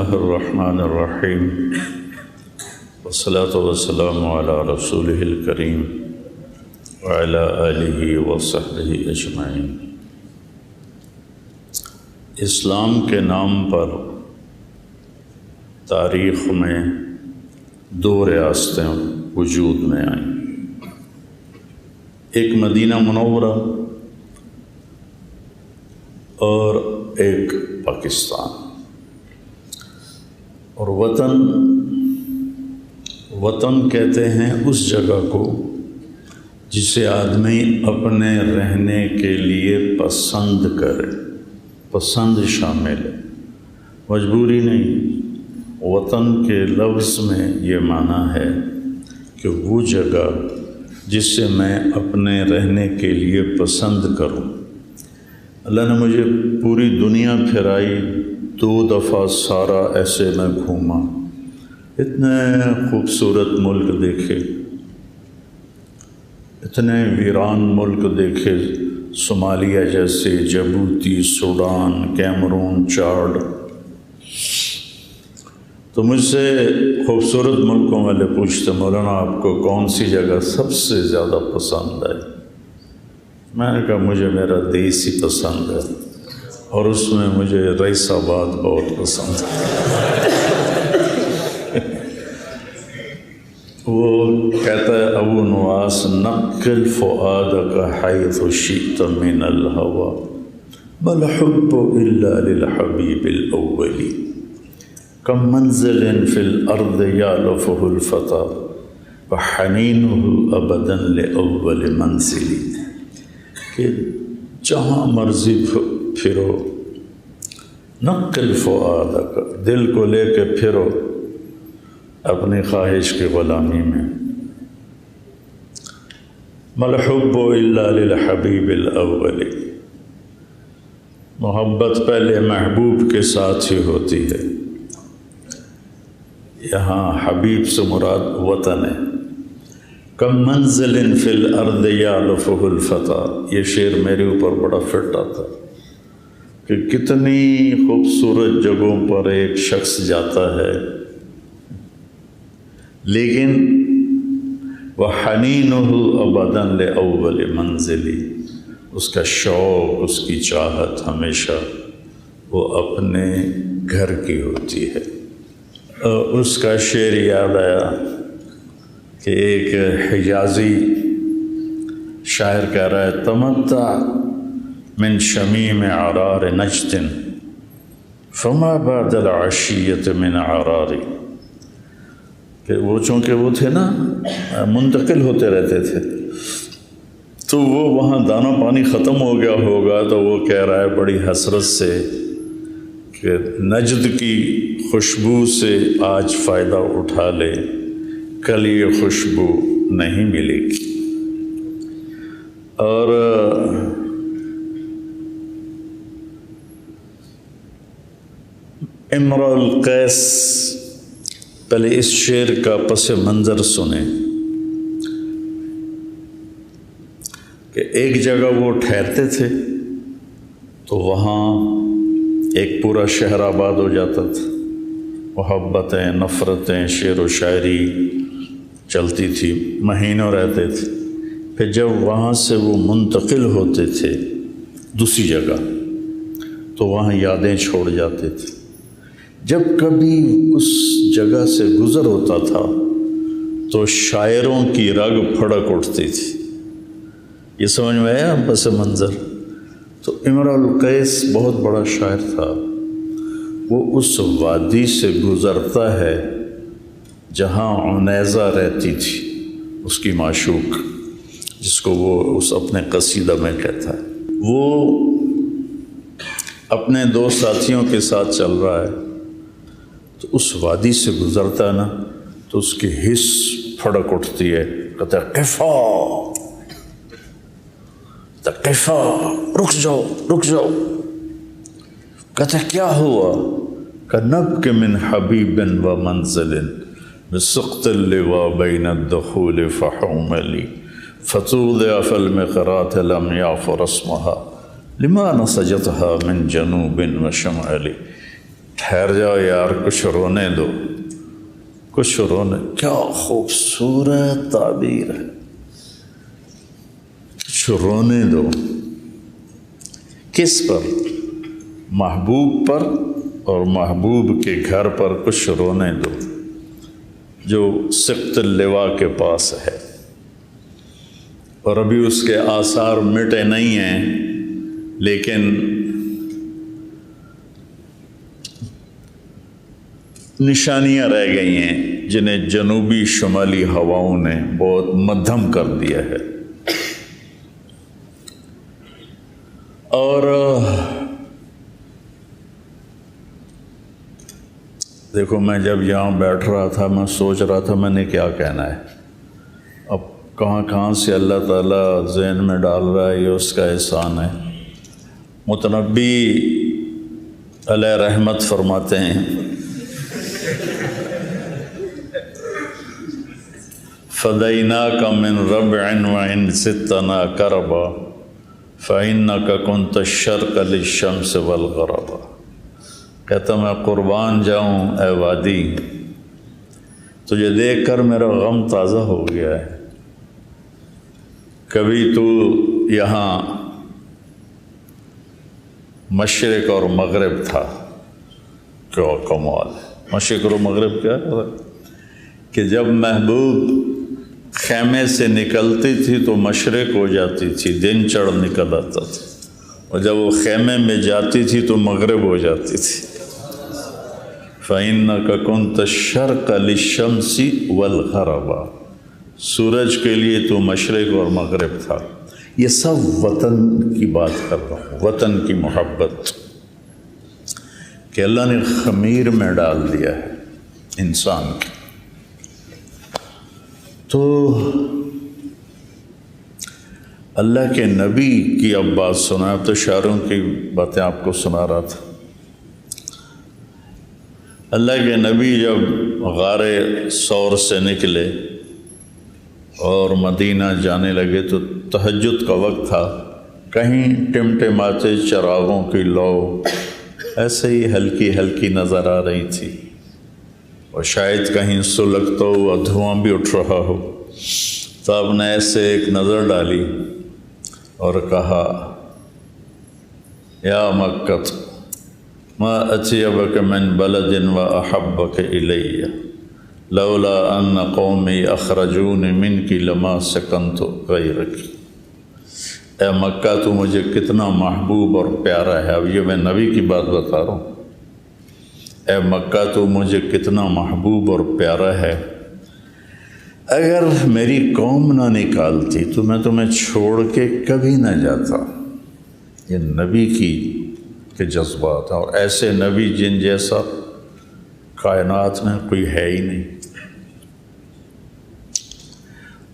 اللہ الرحمن الرحیم والصلاة والسلام علی رسولہ الکریم وعلی آلہ وصحبہ اجمعین۔ اسلام کے نام پر تاریخ میں دو ریاستیں وجود میں آئیں، ایک مدینہ منورہ اور ایک پاکستان۔ اور وطن کہتے ہیں اس جگہ کو جسے آدمی اپنے رہنے کے لیے پسند کرے، پسند شامل ہے، مجبوری نہیں۔ وطن کے لفظ میں یہ معنی ہے کہ وہ جگہ جس سے میں اپنے رہنے کے لیے پسند کروں۔ اللہ نے مجھے پوری دنیا پھرائی، 2 دفعہ سارا ایسے میں گھوما، اتنے خوبصورت ملک دیکھے، اتنے ویران ملک دیکھے، صومالیہ جیسے، جبوتی، سوڈان، کیمرون، چاڈ۔ تو مجھ سے خوبصورت ملکوں والے پوچھتے مولانا آپ کو کون سی جگہ سب سے زیادہ پسند آئی؟ میں نے کہا مجھے میرا دیس ہی پسند ہے، اور اس میں مجھے رئیس آباد بہت پسند ہے۔ وہ کہتا ہے ابو نواس نقل فؤادک حیث شئت من الہوى بل حب الا للحبیب الاول کم منزل فی الارض یالفہ الفتى وحنینہ ابدا لاول منزل، کہ جہاں مرضی پھرو، نقل فؤادک، دل کو لے کے پھرو اپنی خواہش کی غلامی میں۔ مل حب الا للحبیب الاول، محبت پہلے محبوب کے ساتھ ہی ہوتی ہے۔ یہاں حبیب سے مراد وطن ہے۔ کم منزل فی الارض یالفہ الفتى، یہ شعر میرے اوپر بڑا فٹ آتا کہ کتنی خوبصورت جگہوں پر ایک شخص جاتا ہے، لیکن وَحَنِينُهُ أَبَدًا لِأَوَّلِ مَنزِلِ، اس کا شوق، اس کی چاہت ہمیشہ وہ اپنے گھر کی ہوتی ہے۔ اس کا شعر یاد آیا کہ ایک حجازی شاعر کہہ رہا ہے تمتع من شمیم عرار نجد فما بعد العشیۃ من عراری، کہ وہ چونکہ وہ تھے نا منتقل ہوتے رہتے تھے، تو وہ وہاں دانہ پانی ختم ہو گیا ہوگا، تو وہ کہہ رہا ہے بڑی حسرت سے کہ نجد کی خوشبو سے آج فائدہ اٹھا لے، کل یہ خوشبو نہیں ملے گی۔ اور امرؤ القیس، پہلے اس شعر کا پس منظر سنیں کہ ایک جگہ وہ ٹھہرتے تھے تو وہاں ایک پورا شہر آباد ہو جاتا تھا، محبتیں، نفرتیں، شعر و شاعری چلتی تھی، مہینوں رہتے تھے۔ پھر جب وہاں سے وہ منتقل ہوتے تھے دوسری جگہ تو وہاں یادیں چھوڑ جاتے تھے۔ جب کبھی اس جگہ سے گزر ہوتا تھا تو شاعروں کی رگ پھڑک اٹھتی تھی۔ یہ سمجھ میں آیا پس منظر؟ تو امرؤ القیس بہت بڑا شاعر تھا، وہ اس وادی سے گزرتا ہے جہاں عنیزہ رہتی تھی، اس کی معشوق، جس کو وہ اس اپنے قصیدہ میں کہتا ہے۔ وہ اپنے 2 ساتھیوں کے ساتھ چل رہا ہے، تو اس وادی سے گزرتا ہے نا تو اس کی حس پھڑک اٹھتی ہے، کہتا ہے قفا قفا، رک جاؤ رک جاؤ۔ کہتا ہے کیا ہوا؟ کَنَبْكِ مِنْ حَبِيبٍ وَمَنْزِلٍ بِسُقْطِ اللِّوَى بَيْنَ الدُّخُولِ فَحُومَلِ فَتُوضِعَ فِي الْمِقْرَاطِ لَمْ يَعْفُرْ اسْمُهَا لِمَا نَسَجَتْهَا مِنْ جَنُوبٍ وَشَمَالِ، ٹھہر جاؤ یار، کچھ رونے دو، کچھ رونے۔ کیا خوبصورت تعبیر ہے، کچھ رونے دو۔ کس پر؟ محبوب پر، اور محبوب کے گھر پر کچھ رونے دو جو سقط اللواء کے پاس ہے، اور ابھی اس کے آثار مٹے نہیں ہیں، لیکن نشانیاں رہ گئی ہیں جنہیں جنوبی شمالی ہواؤں نے بہت مدھم کر دیا ہے۔ اور دیکھو، میں جب یہاں بیٹھ رہا تھا میں سوچ رہا تھا میں نے کیا کہنا ہے۔ اب کہاں کہاں سے اللہ تعالیٰ ذہن میں ڈال رہا ہے، یہ اس کا احسان ہے۔ متنبی علیہ رحمت فرماتے ہیں، فَدَيْنَاكَ مِن رَبْعٍ وَإِن زِدْتَنَا كَرْبًا فَإِنَّكَ كُنْتَ الشَّرْقَ لِلشَّمْسِ وَالْغَرَبَ۔ کہتا میں قربان جاؤں اے وادی، تجھے دیکھ کر میرا غم تازہ ہو گیا ہے۔ کبھی تو یہاں مشرق اور مغرب تھا، کیا کمال ہے۔ مشرق اور مغرب کیا ہے کہ جب محبوب خیمے سے نکلتی تھی تو مشرق ہو جاتی تھی، دن چڑھ نکل آتا تھا، اور جب وہ خیمے میں جاتی تھی تو مغرب ہو جاتی تھی۔ فَإِنَّكَ كُنْتَ الشَّرْقَ لِلشَّمْسِ وَالْغَرَبَ، سورج کے لیے تو مشرق اور مغرب تھا۔ یہ سب وطن کی بات کر رہا ہوں، وطن کی محبت کہ اللہ نے خمیر میں ڈال دیا ہے انسان کی۔ تو اللہ کے نبی کی اب بات سنا، اب تو شاعروں کی باتیں آپ کو سنا رہا تھا۔ اللہ کے نبی جب غار ثور سے نکلے اور مدینہ جانے لگے تو تہجد کا وقت تھا، کہیں ٹمٹماتے چراغوں کی لو ایسے ہی ہلکی ہلکی نظر آ رہی تھی، اور شاید کہیں سلگتا ہوا دھواں بھی اٹھ رہا ہو۔ تو آپ نے ایسے ایک نظر ڈالی اور کہا، یا مکہ ما اطیبک من بلد و احبک الی لولا ان قومی اخرجون منک لما سکنت غیرک۔ اے مکہ، تو مجھے کتنا محبوب اور پیارا ہے۔ اب یہ میں نبی کی بات بتا رہا ہوں۔ اے مکہ، تو مجھے کتنا محبوب اور پیارا ہے، اگر میری قوم نہ نکالتی تو میں تمہیں چھوڑ کے کبھی نہ جاتا۔ یہ نبی کے جذبات ہیں، اور ایسے نبی جن جیسا کائنات میں کوئی ہے ہی نہیں۔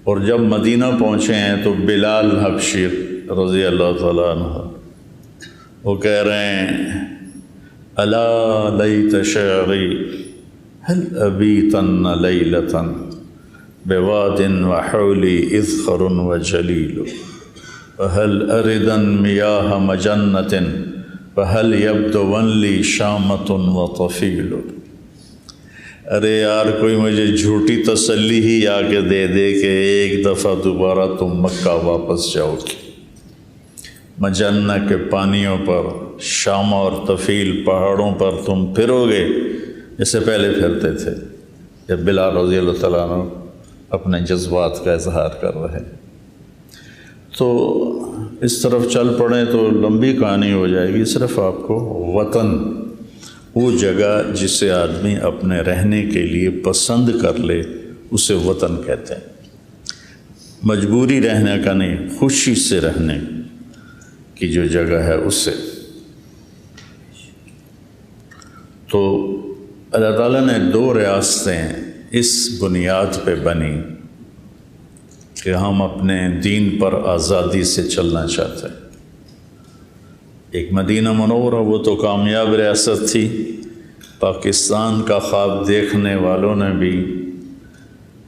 اور جب مدینہ پہنچے ہیں تو بلال حبشی رضی اللہ تعالیٰ عنہ وہ کہہ رہے ہیں، الا لیت شعری هل ابیتن لیلتا بواد وحولی اذخر وجلیل وهل اردن میاہ مجنت وهل یبدون لی شامت وطفیل۔ ارے یار، کوئی مجھے جھوٹی تسلی ہی آ کے دے دے کہ ایک دفعہ دوبارہ تم مکہ واپس جاؤ گی۔ مجنہ کے پانیوں پر، شامہ اور طفیل پہاڑوں پر تم پھرو گے جیسے پہلے پھرتے تھے۔ جب بلال رضی اللہ تعالیٰ عنہ اپنے جذبات کا اظہار کر رہے، تو اس طرف چل پڑیں تو لمبی کہانی ہو جائے گی۔ صرف آپ کو وطن، وہ جگہ جسے آدمی اپنے رہنے کے لیے پسند کر لے، اسے وطن کہتے ہیں۔ مجبوری رہنے کا نہیں، خوشی سے رہنے کی جو جگہ ہے اسے۔ تو اللہ تعالیٰ نے دو ریاستیں اس بنیاد پہ بنی کہ ہم اپنے دین پر آزادی سے چلنا چاہتے ہیں۔ ایک مدینہ منورہ، وہ تو کامیاب ریاست تھی، پاکستان کا خواب دیکھنے والوں نے بھی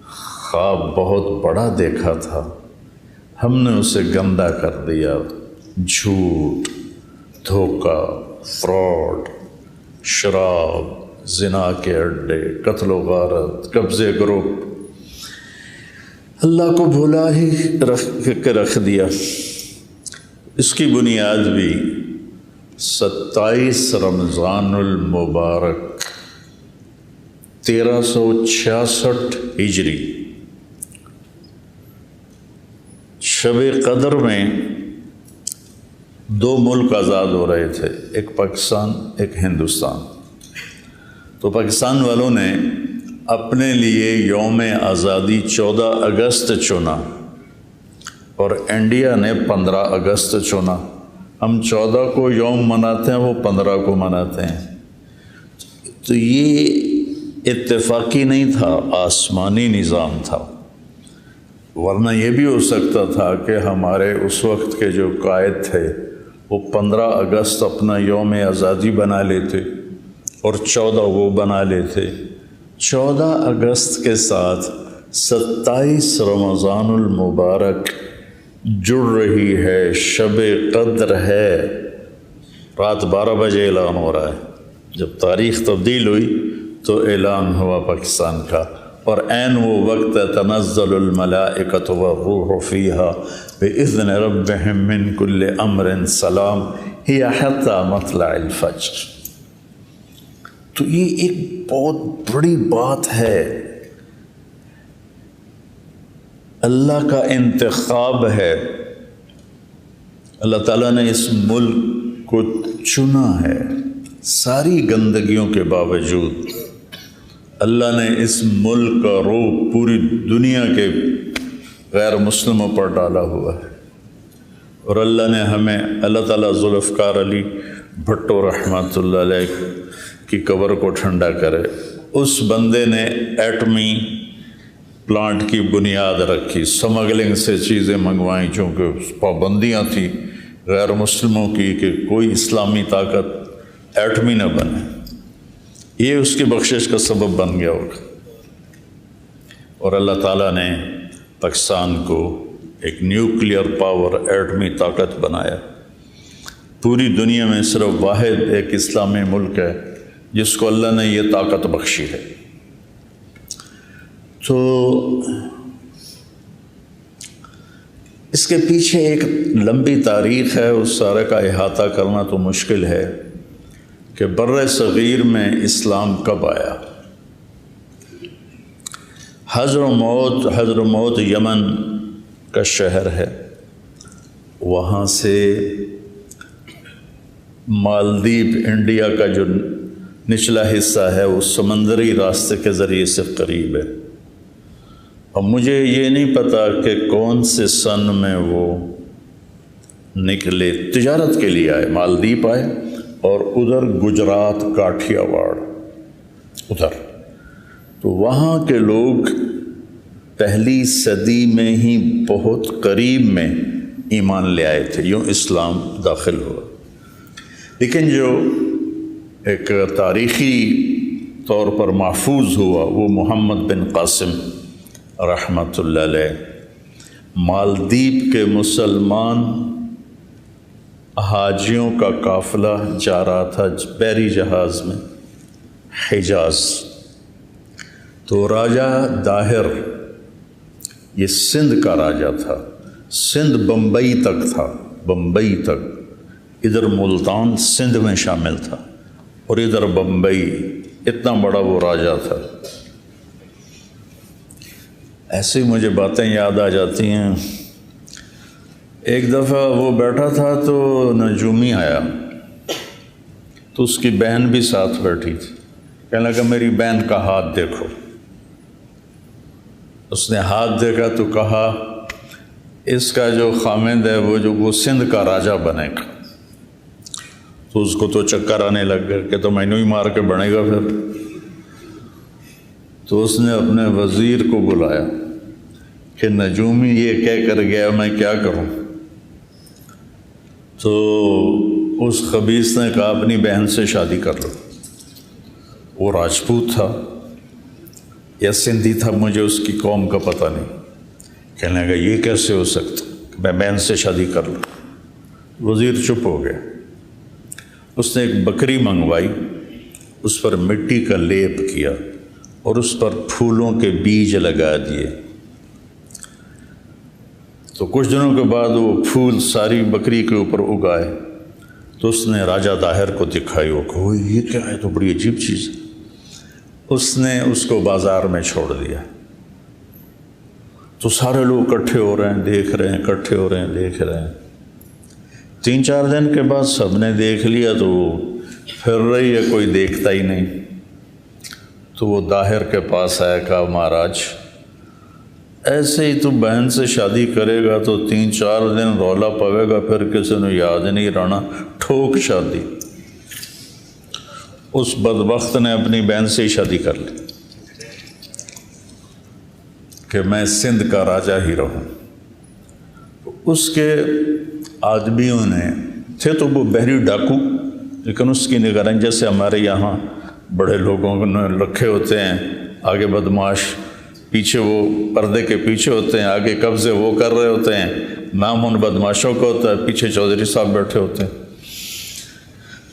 خواب بہت بڑا دیکھا تھا، ہم نے اسے گندا کر دیا۔ جھوٹ، دھوکہ، فراڈ، شراب، زنا کے اڈے، قتل و غارت، قبضے گروپ، اللہ کو بھولا ہی رکھ دیا۔ اس کی بنیاد بھی 27 رمضان المبارک 1366 ہجری شب قدر میں 2 ملک آزاد ہو رہے تھے، ایک پاکستان ایک ہندوستان۔ تو پاکستان والوں نے اپنے لیے یوم آزادی 14 اگست چنا اور انڈیا نے 15 اگست چنا۔ ہم 14 کو یوم مناتے ہیں، وہ 15 کو مناتے ہیں۔ تو یہ اتفاقی نہیں تھا، آسمانی نظام تھا، ورنہ یہ بھی ہو سکتا تھا کہ ہمارے اس وقت کے جو قائد تھے وہ 15 اگست اپنا یوم آزادی بنا لیتے اور 14 وہ بنا لیتے۔ 14 اگست کے ساتھ 27 رمضان المبارک جڑ رہی ہے، شب قدر ہے، رات 12 بجے اعلان ہو رہا ہے۔ جب تاریخ تبدیل ہوئی تو اعلان ہوا پاکستان کا، اور عین وہ وقت تنزل الملائکۃ والروح فیہا بإذن ربہم من کل امر سلام ہی حتی مطلع الفجر۔ تو یہ ایک بہت بڑی بات ہے، اللہ کا انتخاب ہے۔ اللہ تعالیٰ نے اس ملک کو چنا ہے، ساری گندگیوں کے باوجود اللہ نے اس ملک کا روح پوری دنیا کے غیر مسلموں پر ڈالا ہوا ہے، اور اللہ نے ہمیں، اللہ تعالیٰ ذوالفقار علی بھٹو رحمۃ اللہ علیہ کی قبر کو ٹھنڈا کرے، اس بندے نے ایٹمی پلانٹ کی بنیاد رکھی، سمگلنگ سے چیزیں منگوائیں، چونکہ پابندیاں تھیں غیر مسلموں کی کہ کوئی اسلامی طاقت ایٹمی نہ بنے، یہ اس کی بخشش کا سبب بن گیا ہوگا۔ اور اللہ تعالیٰ نے پاکستان کو ایک نیوکلیئر پاور، ایٹمی طاقت بنایا۔ پوری دنیا میں صرف واحد ایک اسلامی ملک ہے جس کو اللہ نے یہ طاقت بخشی ہے۔ تو اس کے پیچھے ایک لمبی تاریخ ہے، اس سارے کا احاطہ کرنا تو مشکل ہے کہ بر صغیر میں اسلام کب آیا۔ حضرموت یمن کا شہر ہے، وہاں سے مالدیپ انڈیا کا جو نچلا حصہ ہے وہ سمندری راستے کے ذریعے سے قریب ہے۔ اور مجھے یہ نہیں پتا کہ کون سے سن میں وہ نکلے، تجارت کے لیے آئے، مالدیپ آئے، اور ادھر گجرات، کاٹھیا واڑ ادھر، تو وہاں کے لوگ پہلی صدی میں ہی بہت قریب میں ایمان لے آئے تھے، یوں اسلام داخل ہوا۔ لیکن جو ایک تاریخی طور پر محفوظ ہوا وہ محمد بن قاسم رحمۃ اللہ علیہ، مالدیپ کے مسلمان حاجیوں کا قافلہ جا رہا تھا بحری جہاز میں حجاز، تو راجہ داہر، یہ سندھ کا راجہ تھا، سندھ بمبئی تک تھا، بمبئی تک، ادھر ملتان سندھ میں شامل تھا اور ادھر بمبئی، اتنا بڑا وہ راجہ تھا۔ ایسے مجھے باتیں یاد آ جاتی ہیں۔ ایک دفعہ وہ بیٹھا تھا تو نجومی آیا، تو اس کی بہن بھی ساتھ بیٹھی تھی، کہنے لگا میری بہن کا ہاتھ دیکھو۔ اس نے ہاتھ دیکھا تو کہا اس کا جو خامند ہے وہ سندھ کا راجہ بنے گا۔ تو اس کو تو چکر آنے لگ گیا کہ تو میں ہی مار کے بنے گا پھر۔ تو اس نے اپنے وزیر کو بلایا کہ نجومی یہ کہہ کر گیا، میں کیا کروں؟ تو اس خبیث نے کہا اپنی بہن سے شادی کر لو۔ وہ راجپوت تھا یا سندھی تھا، مجھے اس کی قوم کا پتہ نہیں۔ کہنے لگا یہ کیسے ہو سکتا، میں بہن سے شادی کر لوں۔ وزیر چپ ہو گیا۔ اس نے ایک بکری منگوائی اس پر مٹی کا لیپ کیا اور اس پر پھولوں کے بیج لگا دیے۔ تو کچھ دنوں کے بعد وہ پھول ساری بکری کے اوپر اگائے، تو اس نے راجہ داہر کو دکھائی، وہ کہو یہ کیا ہے، تو بڑی عجیب چیز ہے۔ اس نے اس کو بازار میں چھوڑ دیا، تو سارے لوگ اکٹھے ہو رہے ہیں، دیکھ رہے ہیں، اکٹھے ہو رہے ہیں، دیکھ رہے ہیں۔ 3-4 دن کے بعد سب نے دیکھ لیا تو وہ پھر رہی ہے، کوئی دیکھتا ہی نہیں۔ تو وہ داہر کے پاس آیا، کہا مہاراج ایسے ہی تو بہن سے شادی کرے گا تو 3-4 دن رولا پوے گا، پھر کسی نے یاد نہیں رہنا، ٹھوک شادی۔ اس بدبخت نے اپنی بہن سے ہی شادی کر لی کہ میں سندھ کا راجہ ہی رہوں۔ اس کے آدمیوں نے تھے تو وہ بحری ڈاکو، لیکن اس کی نگرانی جیسے ہمارے یہاں بڑے لوگوں نے رکھے ہوتے ہیں، آگے بدماش، پیچھے وہ پردے کے پیچھے ہوتے ہیں، آگے قبضے وہ کر رہے ہوتے ہیں، نام ان بدماشوں کا ہوتا ہے، پیچھے چودھری صاحب بیٹھے ہوتے ہیں۔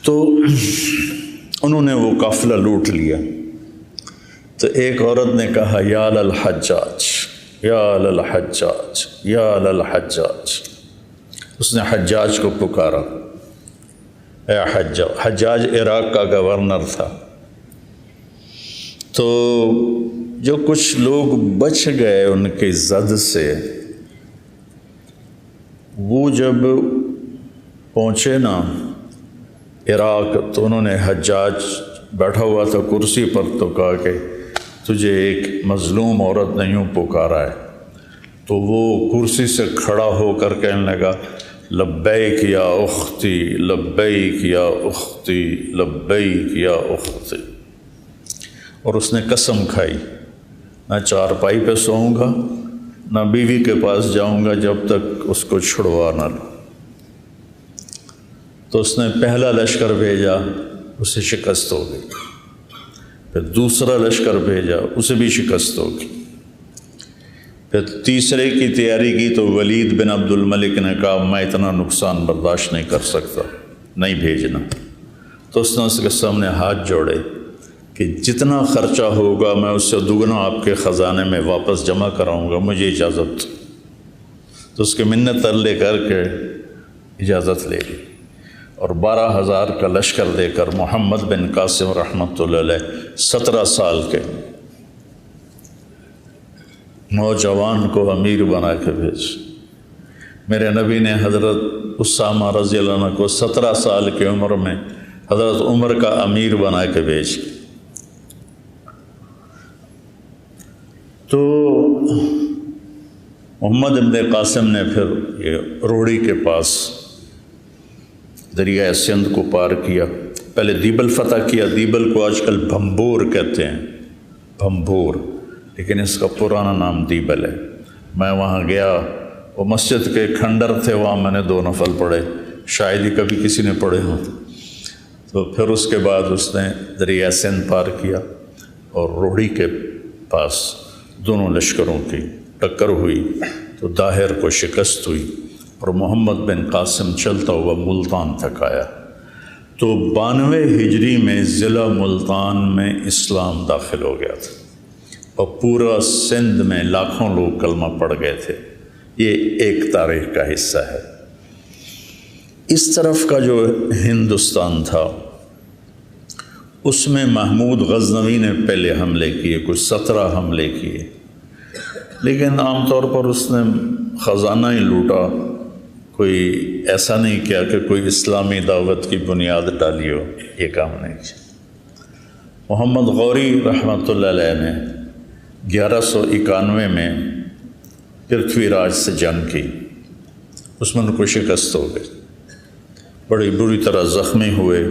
تو انہوں نے وہ قافلہ لوٹ لیا۔ تو ایک عورت نے کہا یا للحجاج یا للحجاج یا للحجاج۔ اس نے حجاج کو پکارا، اے حجاج۔ حجاج عراق کا گورنر تھا۔ تو جو کچھ لوگ بچ گئے ان کے زد سے، وہ جب پہنچے نا عراق تو انہوں نے، حجاج بیٹھا ہوا تھا کرسی پر، تو کہا کہ تجھے ایک مظلوم عورت نے یوں پکارا ہے۔ تو وہ کرسی سے کھڑا ہو کر کہنے لگا لبیک یا اختی لبیک یا اختی لبیک یا اختی۔ اور اس نے قسم کھائی، نہ چارپائی پہ سوؤں گا، نہ بیوی کے پاس جاؤں گا جب تک اس کو چھڑوا نہ لوں۔ تو اس نے پہلا لشکر بھیجا، اسے شکست ہو گئی۔ پھر دوسرا لشکر بھیجا، اسے بھی شکست ہو گئی۔ پھر تیسرے کی تیاری کی تو ولید بن عبد الملک نے کہا میں اتنا نقصان برداشت نہیں کر سکتا، نہیں بھیجنا۔ تو اس نے اس کے سامنے ہاتھ جوڑے کہ جتنا خرچہ ہوگا میں اس سے دوگنا آپ کے خزانے میں واپس جمع کراؤں گا، مجھے اجازت۔ تو اس کے منت ترلے کر کے اجازت لے لی، اور 12,000 کا لشکر دے کر محمد بن قاسم رحمۃ اللہ علیہ 17 سال کے نوجوان کو امیر بنا کے بھیج۔ میرے نبی نے حضرت اسامہ رضی اللہ عنہ کو 17 سال کی عمر میں حضرت عمر کا امیر بنا کے بھیج۔ تو محمد بن قاسم نے پھر یہ روڑی کے پاس دریائے سندھ کو پار کیا، پہلے دیبل فتح کیا۔ دیبل کو آج کل بھمبور کہتے ہیں، بھمبور، لیکن اس کا پرانا نام دیبل ہے۔ میں وہاں گیا، وہ مسجد کے کھنڈر تھے، وہاں میں نے 2 نفل پڑھے، شاید ہی کبھی کسی نے پڑھے ہوں۔ تو پھر اس کے بعد اس نے دریائے سندھ پار کیا، اور روڑی کے پاس دونوں لشکروں کی ٹکر ہوئی تو داہر کو شکست ہوئی، اور محمد بن قاسم چلتا ہوا ملتان تک آیا۔ تو 92 ہجری میں ضلع ملتان میں اسلام داخل ہو گیا تھا، اور پورا سندھ میں لاکھوں لوگ کلمہ پڑھ گئے تھے۔ یہ ایک تاریخ کا حصہ ہے۔ اس طرف کا جو ہندوستان تھا اس میں محمود غزنوی نے پہلے حملے کیے، کچھ 17 حملے کیے، لیکن عام طور پر اس نے خزانہ ہی لوٹا، کوئی ایسا نہیں کیا کہ کوئی اسلامی دعوت کی بنیاد ڈالی ہو، یہ کام نہیں کیا۔ محمد غوری رحمۃ اللہ علیہ نے 1191 میں پرتھوی راج سے جنگ کی، اس میں ان کو شکست ہو گئی، بڑی بری طرح زخمی ہوئے،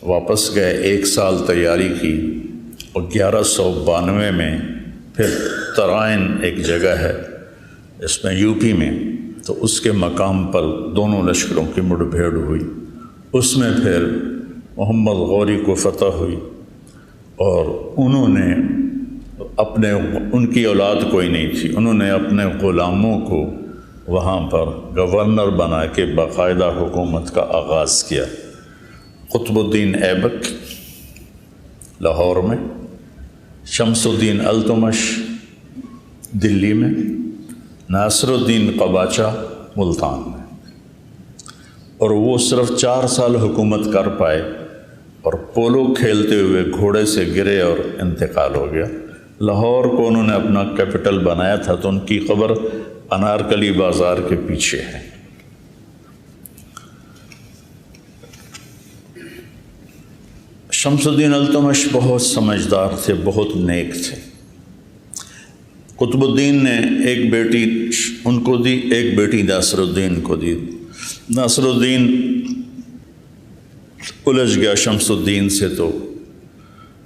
واپس گئے، 1 سال تیاری کی، اور 1192 میں پھر ترائن ایک جگہ ہے اس میں یو پی میں، تو اس کے مقام پر دونوں لشکروں کی مڑ بھیڑ ہوئی۔ اس میں پھر محمد غوری کو فتح ہوئی، اور انہوں نے ان کی اولاد کوئی نہیں تھی، انہوں نے اپنے غلاموں کو وہاں پر گورنر بنا کے باقاعدہ حکومت کا آغاز کیا۔ قطب الدین ایبک لاہور میں، شمس الدین التمش دلی میں، ناصر الدین قباچہ ملتان میں، اور وہ صرف 4 سال حکومت کر پائے اور پولو کھیلتے ہوئے گھوڑے سے گرے اور انتقال ہو گیا۔ لاہور کو انہوں نے اپنا کیپٹل بنایا تھا تو ان کی قبر انارکلی بازار کے پیچھے ہے۔ شمس الدین التمش بہت سمجھدار تھے، بہت نیک تھے۔ قطب الدین نے ایک بیٹی ان کو دی، ایک بیٹی ناصر الدین کو دی۔ ناصر الدین الجھ گیا شمس الدین سے تو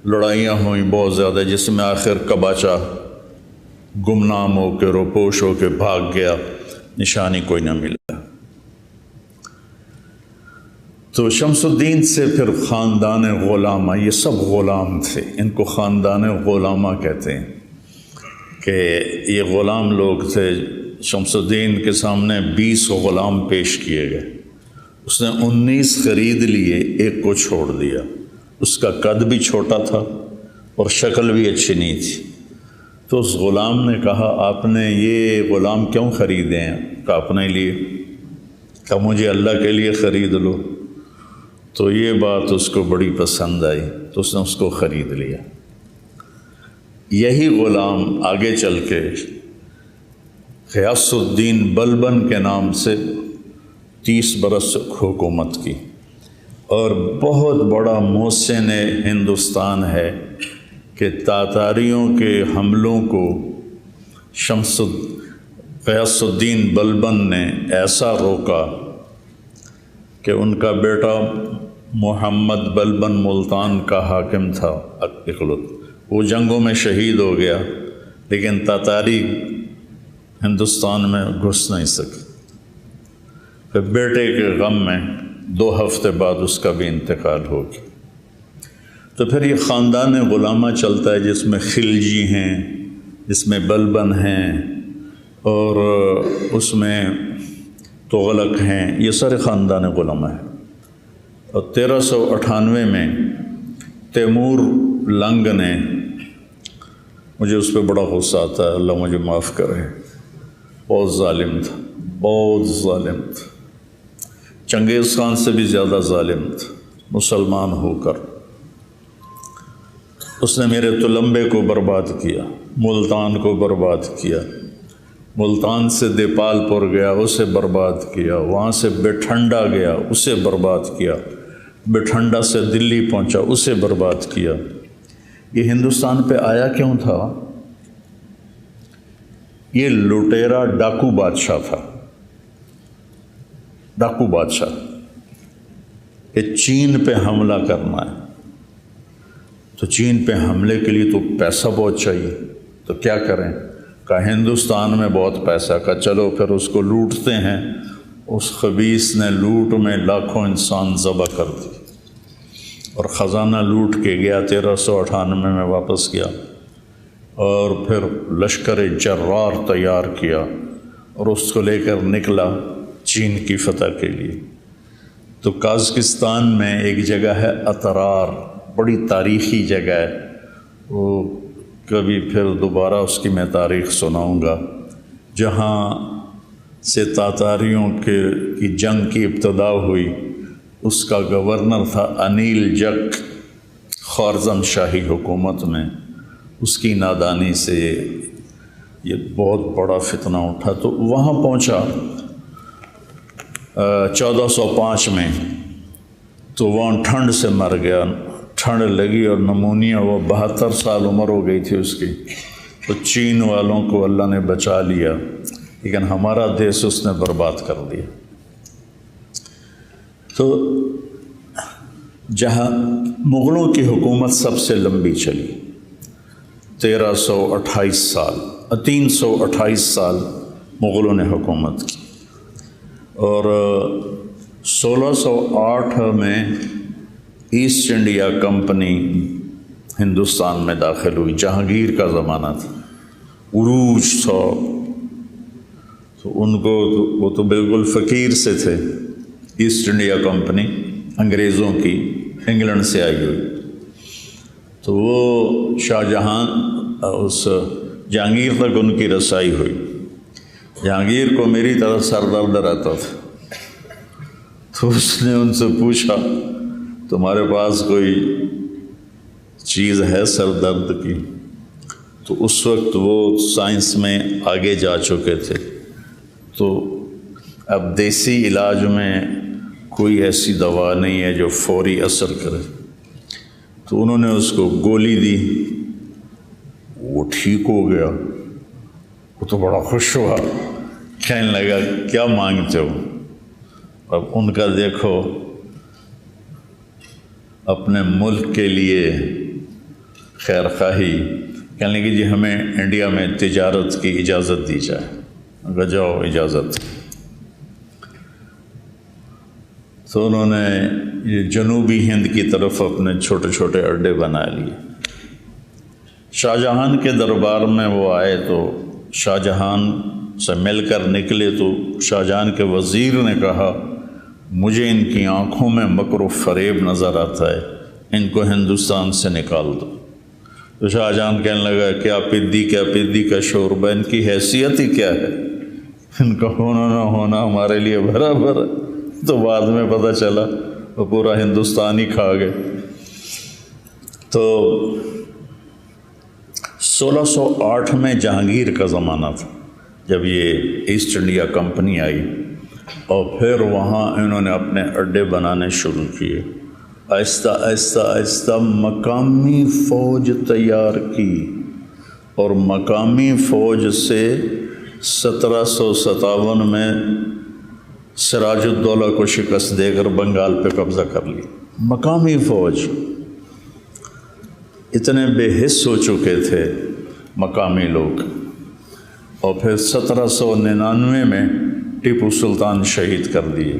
لڑائیاں ہوئیں بہت زیادہ، جس میں آخر قباچہ گمنام ہو کے روپوش ہو کے بھاگ گیا، نشانی کوئی نہ ملا۔ تو شمس الدین سے پھر خاندان غلامہ، یہ سب غلام تھے، ان کو خاندان غلامہ کہتے ہیں کہ یہ غلام لوگ تھے۔ شمس الدین کے سامنے 20 غلام پیش کیے گئے، اس نے 19 خرید لیے، ایک کو چھوڑ دیا۔ اس کا قد بھی چھوٹا تھا اور شکل بھی اچھی نہیں تھی۔ تو اس غلام نے کہا آپ نے یہ غلام کیوں خریدے ہیں؟ کہا اپنے لیے۔ کہا مجھے اللہ کے لیے خرید لو۔ تو یہ بات اس کو بڑی پسند آئی تو اس نے اس کو خرید لیا۔ یہی غلام آگے چل کے غیاث الدین بلبن کے نام سے 30 برس حکومت کی، اور بہت بڑا محسن ہندوستان ہے کہ تاتاریوں کے حملوں کو غیاث الدین بلبن نے ایسا روکا کہ ان کا بیٹا محمد بلبن ملتان کا حاکم تھا اقلت، وہ جنگوں میں شہید ہو گیا، لیکن تاتاری ہندوستان میں گھس نہیں سکے۔ پھر بیٹے کے غم میں 2 ہفتے بعد اس کا بھی انتقال ہو گیا۔ تو پھر یہ خاندان غلامہ چلتا ہے جس میں خلجی ہیں، جس میں بلبن ہیں، اور اس میں تغلق ہیں، یہ سارے خاندان غلامہ ہیں۔ اور 1398 میں تیمور لنگ نے، مجھے اس پہ بڑا غصہ آتا ہے، اللہ مجھے معاف کرے، بہت ظالم تھا، بہت ظالم تھا، چنگیز خان سے بھی زیادہ ظالم تھا۔ مسلمان ہو کر اس نے میرے تلمبے کو برباد کیا، ملتان کو برباد کیا، ملتان سے دیپال پور گیا اسے برباد کیا، وہاں سے بٹھنڈا گیا اسے برباد کیا، بٹھنڈا سے دلی پہنچا اسے برباد کیا۔ یہ ہندوستان پہ آیا کیوں تھا؟ یہ لٹیرا ڈاکو بادشاہ تھا، ڈاکو بادشاہ، کہ چین پہ حملہ کرنا ہے، تو چین پہ حملے کے لیے تو پیسہ بہت چاہیے، تو کیا کریں؟ کہا ہندوستان میں بہت پیسہ، کہا چلو پھر اس کو لوٹتے ہیں۔ اس خبیث نے لوٹ میں لاکھوں انسان ذبح کر دی اور خزانہ لوٹ کے گیا۔ 1398 میں واپس گیا اور پھر لشکر جرار تیار کیا اور اس کو لے کر نکلا چین کی فتح کے لیے۔ تو قازقستان میں ایک جگہ ہے اترار، بڑی تاریخی جگہ ہے، وہ کبھی پھر دوبارہ اس کی میں تاریخ سناؤں گا، جہاں سے تاتاریوں کی جنگ کی ابتدا ہوئی۔ اس کا گورنر تھا انیل جک، خوارزم شاہی حکومت میں۔ اس کی نادانی سے یہ بہت بڑا فتنہ اٹھا، تو وہاں پہنچا 1405 میں، تو وہاں ٹھنڈ سے مر گیا، ٹھنڈ لگی اور نمونیا ہوا، 72 سال عمر ہو گئی تھی اس کی۔ تو چین والوں کو اللہ نے بچا لیا، لیکن ہمارا دیش اس نے برباد کر دیا۔ تو جہاں مغلوں کی حکومت سب سے لمبی چلی، 328 سال مغلوں نے حکومت کی، اور 1608 میں ایسٹ انڈیا کمپنی ہندوستان میں داخل ہوئی۔ جہانگیر کا زمانہ تھا، عروج تھا، تو ان کو وہ تو بالکل فقیر سے تھے۔ ایسٹ انڈیا کمپنی انگریزوں کی، انگلینڈ سے آئی ہوئی، تو وہ شاہ جہاں اس جہانگیر تک ان کی رسائی ہوئی۔ جہانگیر کو میری طرح سر درد رہتا تھا، تو اس نے ان سے پوچھا تمہارے پاس کوئی چیز ہے سر درد کی؟ تو اس وقت وہ سائنس میں آگے جا چکے تھے، تو اب دیسی علاج میں کوئی ایسی دوا نہیں ہے جو فوری اثر کرے، تو انہوں نے اس کو گولی دی، وہ ٹھیک ہو گیا۔ وہ تو بڑا خوش ہوا، کہنے لگا کیا مانگتے ہو؟ اب ان کا دیکھو اپنے ملک کے لیے خیر خواہی، کہنے لگے جی ہمیں انڈیا میں تجارت کی اجازت دی جائے۔ اگر جاؤ اجازت، تو انہوں نے یہ جنوبی ہند کی طرف اپنے چھوٹے چھوٹے اڈے بنا لیے۔ شاہ جہان کے دربار میں وہ آئے تو شاہ جہان سے مل کر نکلے تو شاہ جہان کے وزیر نے کہا مجھے ان کی آنکھوں میں مکر و فریب نظر آتا ہے، ان کو ہندوستان سے نکال دو۔ تو شاہ جہان کہنے لگا کیا پدی کا شوربہ، ان کی حیثیت ہی کیا ہے، ان کا ہونا نہ ہونا ہمارے لیے برابر ہے۔ تو بعد میں پتہ چلا وہ پورا ہندوستان ہی کھا گئے۔ تو 1608 میں جہانگیر کا زمانہ تھا جب یہ ایسٹ انڈیا کمپنی آئی، اور پھر وہاں انہوں نے اپنے اڈے بنانے شروع کیے۔ آہستہ آہستہ آہستہ مقامی فوج تیار کی، اور مقامی فوج سے 1757 میں سراج الدولہ کو شکست دے کر بنگال پہ قبضہ کر لی۔ مقامی فوج اتنے بے حس ہو چکے تھے مقامی لوگ، اور پھر 1799 میں ٹیپو سلطان شہید کر دیے۔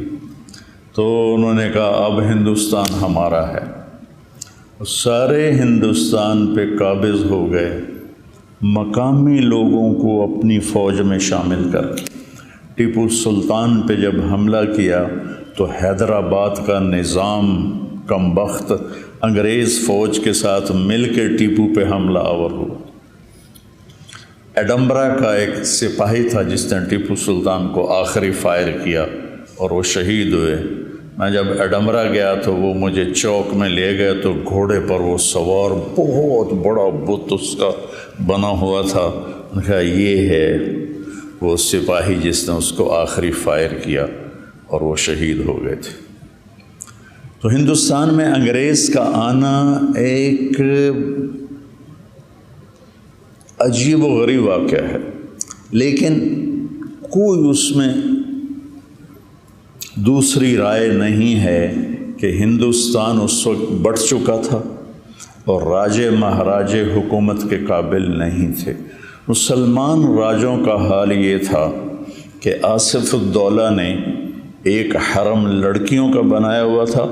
تو انہوں نے کہا اب ہندوستان ہمارا ہے، سارے ہندوستان پہ قابض ہو گئے، مقامی لوگوں کو اپنی فوج میں شامل کر۔ ٹیپو سلطان پہ جب حملہ کیا تو حیدرآباد کا نظام کم بخت انگریز فوج کے ساتھ مل کے ٹیپو پہ حملہ آور ہوا۔ ایڈمبرا کا ایک سپاہی تھا جس نے ٹیپو سلطان کو آخری فائر کیا اور وہ شہید ہوئے۔ میں جب ایڈمبرا گیا تو وہ مجھے چوک میں لے گئے تو گھوڑے پر وہ سوار بہت بڑا بت اس کا بنا ہوا تھا۔ انہوں نے کہا یہ ہے وہ سپاہی جس نے اس کو آخری فائر کیا، اور وہ شہید ہو گئے تھے۔ تو ہندوستان میں انگریز کا آنا ایک عجیب و غریب واقعہ ہے، لیکن کوئی اس میں دوسری رائے نہیں ہے کہ ہندوستان اس وقت بٹ چکا تھا اور راجے مہاراجے حکومت کے قابل نہیں تھے۔ مسلمان راجوں کا حال یہ تھا کہ آصف الدولہ نے ایک حرم لڑکیوں کا بنایا ہوا تھا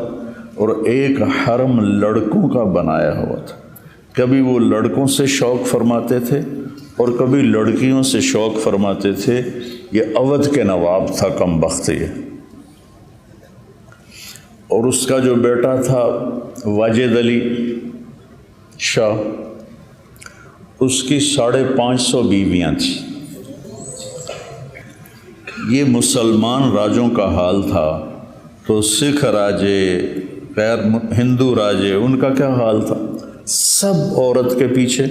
اور ایک حرم لڑکوں کا بنایا ہوا تھا۔ کبھی وہ لڑکوں سے شوق فرماتے تھے اور کبھی لڑکیوں سے شوق فرماتے تھے۔ یہ اودھ کے نواب تھا کم بخت یہ، اور اس کا جو بیٹا تھا واجد علی شاہ، اس کی 550 بیویاں تھیں۔ یہ مسلمان راجوں کا حال تھا، تو سکھ راجے، غیر ہندو راجے، ان کا کیا حال تھا؟ سب عورت کے پیچھے،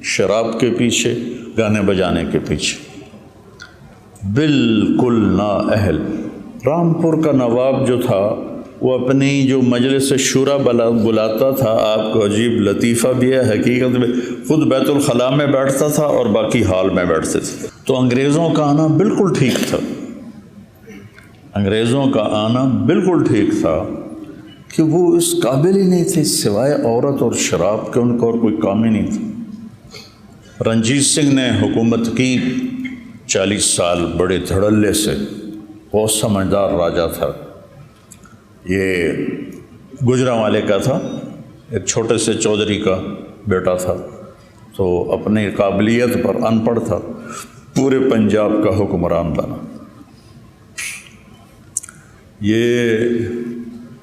شراب کے پیچھے، گانے بجانے کے پیچھے، بالکل نااہل۔ رامپور کا نواب جو تھا وہ اپنی جو مجلس شورا بلاتا تھا، آپ کو عجیب لطیفہ بھی ہے، حقیقت میں خود بیت الخلاء میں بیٹھتا تھا اور باقی ہال میں بیٹھتے تھے۔ تو انگریزوں کا آنا بالکل ٹھیک تھا، انگریزوں کا آنا بالکل ٹھیک تھا کہ وہ اس قابل ہی نہیں تھے، سوائے عورت اور شراب کے ان کو اور کوئی کام ہی نہیں تھا۔ رنجیت سنگھ نے حکومت کی 40 سال بڑے دھڑلے سے، بہت سمجھدار راجا تھا۔ یہ گجرانوالے کا تھا، ایک چھوٹے سے چودھری کا بیٹا تھا، تو اپنی قابلیت پر ان پڑھ تھا، پورے پنجاب کا حکمران بنا۔ یہ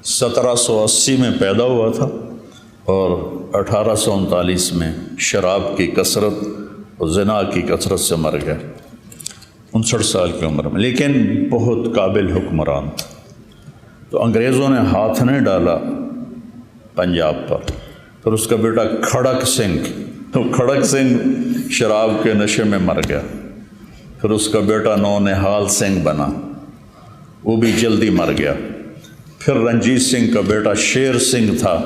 1780 میں پیدا ہوا تھا اور 1839 میں شراب کی کثرت اور زنا کی کثرت سے مر گیا 59 سال کی عمر میں، لیکن بہت قابل حکمران تھا۔ تو انگریزوں نے ہاتھ نہیں ڈالا پنجاب پر۔ پھر اس کا بیٹا کھڑک سنگھ، تو کھڑک سنگھ شراب کے نشے میں مر گیا۔ پھر اس کا بیٹا نونہال سنگھ بنا، وہ بھی جلدی مر گیا۔ پھر رنجیت سنگھ کا بیٹا شیر سنگھ تھا،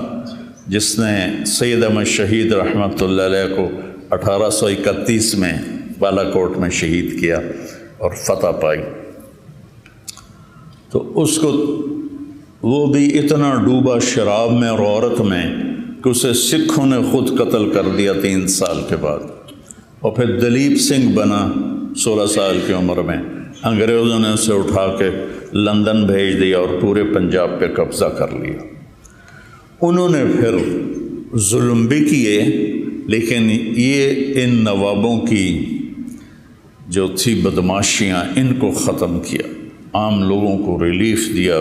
جس نے سید احمد شہید رحمۃ اللہ علیہ کو 1831 میں بالا کوٹ میں شہید کیا اور فتح پائی۔ تو اس کو وہ بھی اتنا ڈوبا شراب میں اور عورت میں کہ اسے سکھوں نے خود قتل کر دیا 3 سال کے بعد۔ اور پھر دلیپ سنگھ بنا 16 سال کی عمر میں، انگریزوں نے اسے اٹھا کے لندن بھیج دیا اور پورے پنجاب پہ قبضہ کر لیا۔ انہوں نے پھر ظلم بھی کیے، لیکن یہ ان نوابوں کی جو تھی بدماشیاں، ان کو ختم کیا، عام لوگوں کو ریلیف دیا،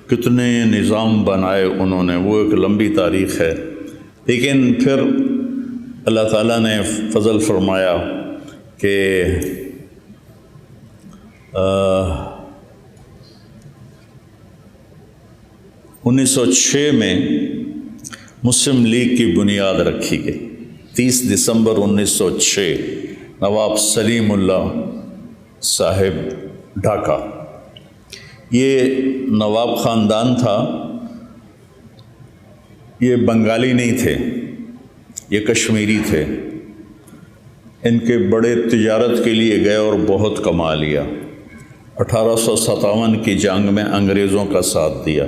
کتنے نظام بنائے انہوں نے، وہ ایک لمبی تاریخ ہے۔ لیکن پھر اللہ تعالیٰ نے فضل فرمایا کہ 1906 میں مسلم لیگ کی بنیاد رکھی گئی۔ 30 دسمبر 1906 نواب سلیم اللہ صاحب ڈھاکہ، یہ نواب خاندان تھا، یہ بنگالی نہیں تھے، یہ کشمیری تھے۔ ان کے بڑے تجارت کے لیے گئے اور بہت کما لیا۔ 1857 کی جنگ میں انگریزوں کا ساتھ دیا،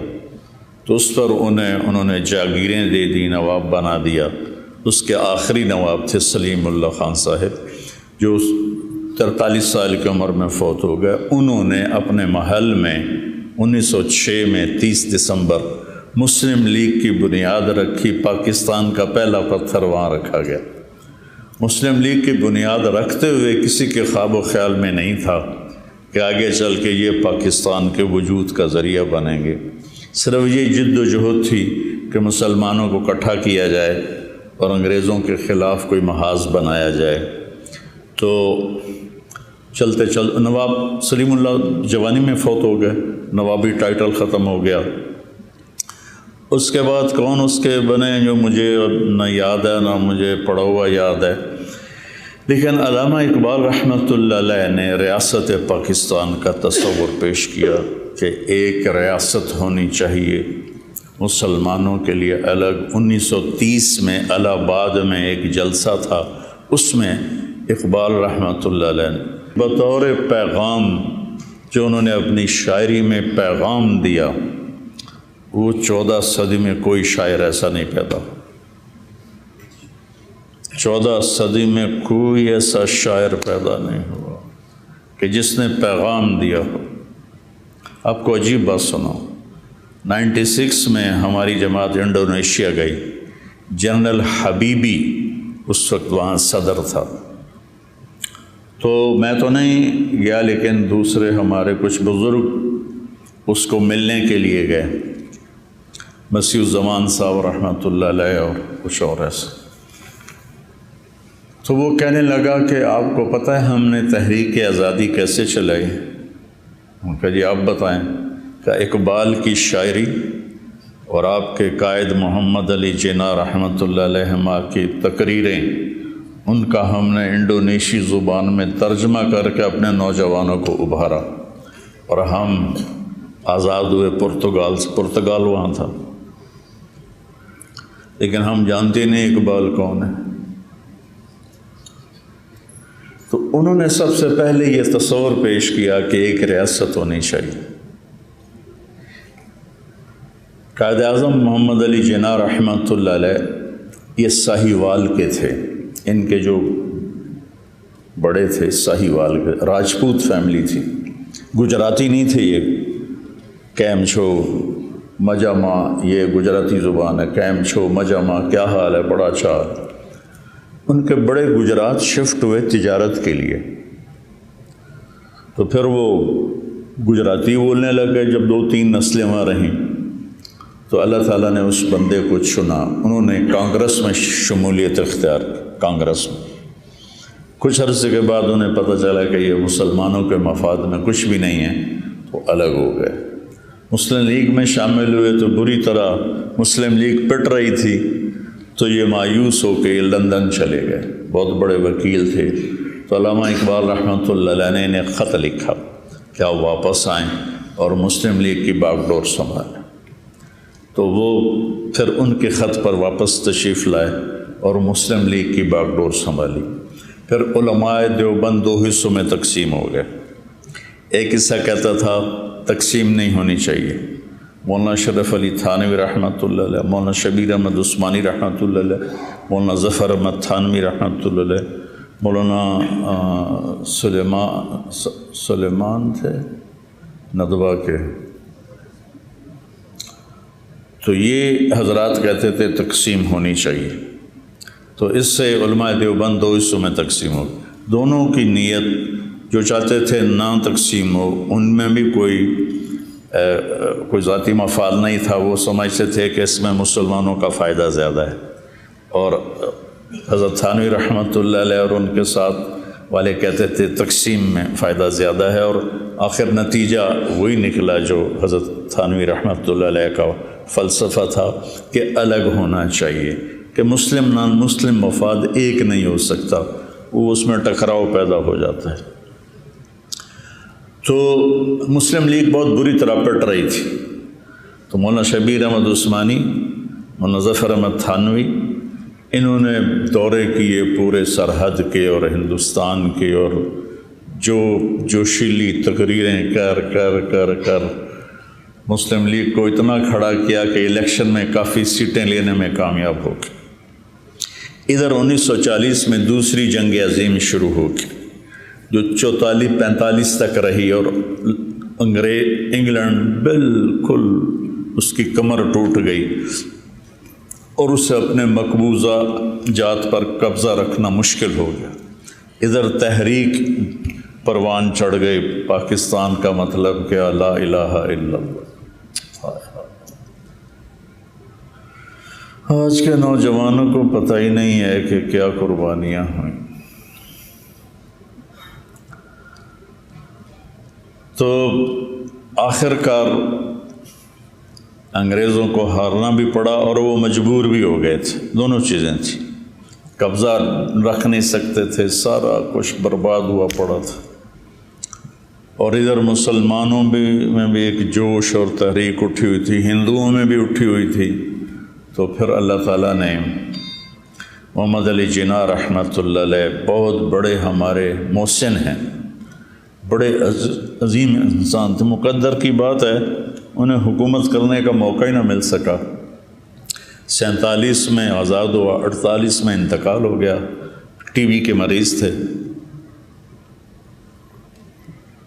تو اس پر انہوں نے جاگیریں دے دی، نواب بنا دیا۔ اس کے آخری نواب تھے سلیم اللہ خان صاحب، جو 43 سال کی عمر میں فوت ہو گئے۔ انہوں نے اپنے محل میں 1906 میں 30 دسمبر مسلم لیگ کی بنیاد رکھی۔ پاکستان کا پہلا پتھر وہاں رکھا گیا۔ مسلم لیگ کی بنیاد رکھتے ہوئے کسی کے خواب و خیال میں نہیں تھا کہ آگے چل کے یہ پاکستان کے وجود کا ذریعہ بنیں گے۔ صرف یہ جد و جہد تھی کہ مسلمانوں کو اکٹھا کیا جائے اور انگریزوں کے خلاف کوئی محاذ بنایا جائے۔ تو چلتے نواب سلیم اللہ جوانی میں فوت ہو گئے، نوابی ٹائٹل ختم ہو گیا۔ اس کے بعد کون اس کے بنے جو مجھے نہ یاد ہے، نہ مجھے پڑھا ہوا یاد ہے، لیکن علامہ اقبال رحمۃ اللہ علیہ نے ریاست پاکستان کا تصور پیش کیا کہ ایک ریاست ہونی چاہیے مسلمانوں کے لیے الگ۔ 1930 میں الہ آباد میں ایک جلسہ تھا، اس میں اقبال رحمۃ اللہ علیہ نے بطور پیغام جو انہوں نے اپنی شاعری میں پیغام دیا، وہ 14 صدی میں کوئی شاعر ایسا نہیں پیدا، 14 صدی میں کوئی ایسا شاعر پیدا نہیں ہوا کہ جس نے پیغام دیا ہو۔ آپ کو عجیب بات سناؤں، 96 میں ہماری جماعت انڈونیشیا گئی، جنرل حبیبی اس وقت وہاں صدر تھا۔ تو میں تو نہیں گیا، لیکن دوسرے ہمارے کچھ بزرگ اس کو ملنے کے لیے گئے، مسیح الزمان صاحب رحمۃ اللہ علیہ اور کچھ اور ایسے۔ تو وہ کہنے لگا کہ آپ کو پتہ ہے ہم نے تحریک آزادی کیسے چلائی؟ ان کا جی آپ بتائیں۔ کہ اقبال کی شاعری اور آپ کے قائد محمد علی جناح رحمۃ اللہ علیہ کی تقریریں، ان کا ہم نے انڈونیشی زبان میں ترجمہ کر کے اپنے نوجوانوں کو ابھارا، اور ہم آزاد ہوئے پرتگال وہاں تھا، لیکن ہم جانتے نہیں اقبال کون ہے۔ تو انہوں نے سب سے پہلے یہ تصور پیش کیا کہ ایک ریاست ہونی چاہیے۔ قائد اعظم محمد علی جناح رحمۃ اللہ علیہ یہ ساہیوال کے تھے، ان کے جو بڑے تھے ساہیوال کے، راجپوت فیملی تھی، گجراتی نہیں تھے یہ۔ کیم چھو مجامہ، یہ گجراتی زبان ہے، کیم چھو مجامہ، کیا حال ہے، بڑا اچھا حال۔ ان کے بڑے گجرات شفٹ ہوئے تجارت کے لیے، تو پھر وہ گجراتی بولنے لگ گئے۔ جب 2-3 نسلیں وہاں رہیں تو اللہ تعالیٰ نے اس بندے کو چنا، انہوں نے کانگریس میں شمولیت اختیار کی۔ کانگریس میں کچھ عرصے کے بعد انہیں پتہ چلا کہ یہ مسلمانوں کے مفاد میں کچھ بھی نہیں ہے، تو الگ ہو گئے۔ مسلم لیگ میں شامل ہوئے تو بری طرح مسلم لیگ پٹ رہی تھی، تو یہ مایوس ہو کے لندن چلے گئے۔ بہت بڑے وکیل تھے، تو علامہ اقبال رحمۃ اللہ علیہ نے خط لکھا کہ آپ واپس آئیں اور مسلم لیگ کی باغ ڈور سنبھالیں۔ تو وہ پھر ان کے خط پر واپس تشریف لائے اور مسلم لیگ کی باغ ڈور سنبھالی۔ پھر علماء دیوبند دو حصوں میں تقسیم ہو گئے۔ ایک حصہ کہتا تھا تقسیم نہیں ہونی چاہیے، مولانا شرف علی تھانوی رحمۃ اللہ علیہ، مولانا شبیر احمد عثمانی رحمۃ اللہ علیہ، مولانا ظفر احمد تھانوی رحمۃ اللہ علیہ، مولانا سلیمان تھے ندوہ کے، تو یہ حضرات کہتے تھے تقسیم ہونی چاہیے۔ تو اس سے علماء دیوبند دو حصوں میں تقسیم ہو۔ دونوں کی نیت، جو چاہتے تھے نہ تقسیم ہو، ان میں بھی کوئی ذاتی مفاد نہیں تھا، وہ سمجھتے تھے کہ اس میں مسلمانوں کا فائدہ زیادہ ہے، اور حضرت تھانوی رحمۃ اللہ علیہ اور ان کے ساتھ والے کہتے تھے تقسیم میں فائدہ زیادہ ہے، اور آخر نتیجہ وہی نکلا جو حضرت تھانوی رحمۃ اللہ علیہ کا فلسفہ تھا کہ الگ ہونا چاہیے، کہ مسلم نان مسلم مفاد ایک نہیں ہو سکتا، وہ اس میں ٹکراؤ پیدا ہو جاتا ہے۔ تو مسلم لیگ بہت بری طرح پٹ رہی تھی، تو مولانا شبیر احمد عثمانی، مولانا ظفر احمد تھانوی، انہوں نے دورے کیے پورے سرحد کے اور ہندوستان کے، اور جو جوشیلی تقریریں کر مسلم لیگ کو اتنا کھڑا کیا کہ الیکشن میں کافی سیٹیں لینے میں کامیاب ہو گئی۔ ادھر 1940 میں دوسری جنگ عظیم شروع ہو گئی، جو 44-45 تک رہی، اور انگلینڈ بالکل اس کی کمر ٹوٹ گئی اور اسے اپنے مقبوضہ جات پر قبضہ رکھنا مشکل ہو گیا۔ ادھر تحریک پروان چڑھ گئی، پاکستان کا مطلب کیا، لا الہ الا اللہ۔ آج کے نوجوانوں کو پتہ ہی نہیں ہے کہ کیا قربانیاں ہوئیں۔ تو آخر کار انگریزوں کو ہارنا بھی پڑا اور وہ مجبور بھی ہو گئے تھے، دونوں چیزیں تھیں، قبضہ رکھ نہیں سکتے تھے، سارا کچھ برباد ہوا پڑا تھا، اور ادھر مسلمانوں میں بھی ایک جوش اور تحریک اٹھی ہوئی تھی، ہندوؤں میں بھی اٹھی ہوئی تھی۔ تو پھر اللہ تعالیٰ نے محمد علی جناح رحمۃ اللہ علیہ، بہت بڑے ہمارے محسن ہیں، بڑے عظیم انسان تھے، مقدر کی بات ہے انہیں حکومت کرنے کا موقع ہی نہ مل سکا۔ 47 میں آزاد ہوا، 48 میں انتقال ہو گیا، ٹی بی کے مریض تھے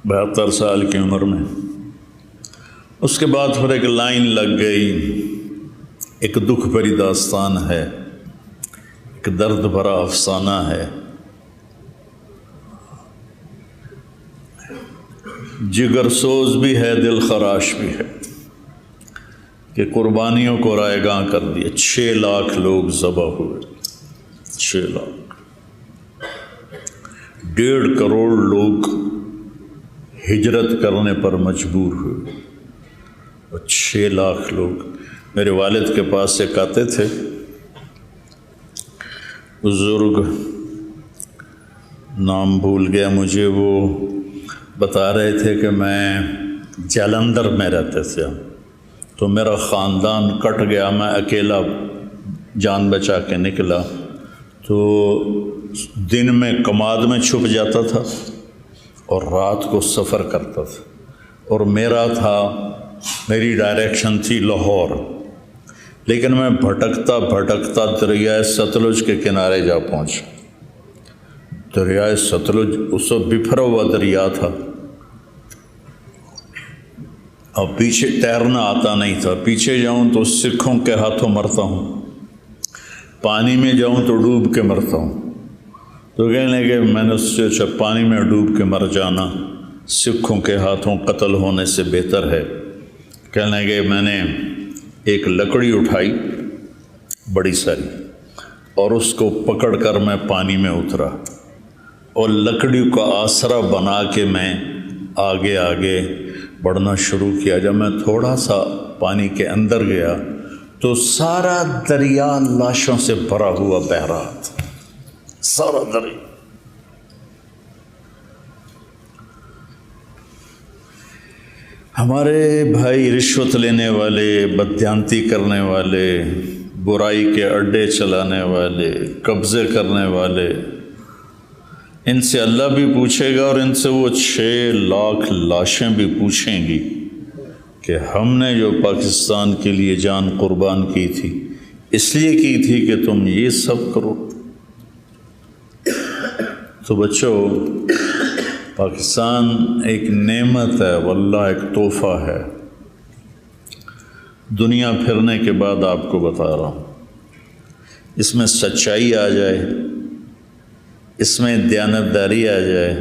72 سال کی عمر میں۔ اس کے بعد پھر ایک لائن لگ گئی، ایک دکھ بھری داستان ہے، ایک درد بھرا افسانہ ہے، جگر سوز بھی ہے، دل خراش بھی ہے، کہ قربانیوں کو رائے گاں کر دیا۔ 6 لاکھ لوگ ذبح ہوئے، 6 لاکھ، 1.5 کروڑ لوگ ہجرت کرنے پر مجبور ہوئے، اور 6 لاکھ لوگ۔ میرے والد کے پاس ایک آتے تھے بزرگ، نام بھول گیا مجھے، وہ بتا رہے تھے کہ میں جالندھر میں رہتے تھے، تو میرا خاندان کٹ گیا، میں اکیلا جان بچا کے نکلا، تو دن میں کماد میں چھپ جاتا تھا اور رات کو سفر کرتا تھا، اور میری ڈائریکشن تھی لاہور، لیکن میں بھٹکتا بھٹکتا دریائے ستلج کے کنارے جا پہنچا۔ دریائے ستلج اس وقت بکھرا ہوا دریا تھا، اور پیچھے تیرنا آتا نہیں تھا، پیچھے جاؤں تو سکھوں کے ہاتھوں مرتا ہوں، پانی میں جاؤں تو ڈوب کے مرتا ہوں۔ تو کہنے لگے میں نے سوچا پانی میں ڈوب کے مر جانا سکھوں کے ہاتھوں قتل ہونے سے بہتر ہے۔ کہنے لگے میں نے ایک لکڑی اٹھائی بڑی ساری اور اس کو پکڑ کر میں پانی میں اترا اور لکڑی کا آسرا بنا کے میں آگے آگے بڑھنا شروع کیا۔ جب میں تھوڑا سا پانی کے اندر گیا تو سارا دریا لاشوں سے بھرا ہوا بہہ رہا تھا، سارا دریا۔ ہمارے بھائی رشوت لینے والے، بددیانتی کرنے والے، برائی کے اڈے چلانے والے، قبضے کرنے والے، ان سے اللہ بھی پوچھے گا اور ان سے وہ 6 لاکھ لاشیں بھی پوچھیں گی کہ ہم نے جو پاکستان کے لیے جان قربان کی تھی اس لیے کی تھی کہ تم یہ سب کرو۔ تو بچوں، پاکستان ایک نعمت ہے، واللہ ایک تحفہ ہے۔ دنیا پھرنے کے بعد آپ کو بتا رہا ہوں، اس میں سچائی آ جائے، اس میں دیانتداری آ جائے،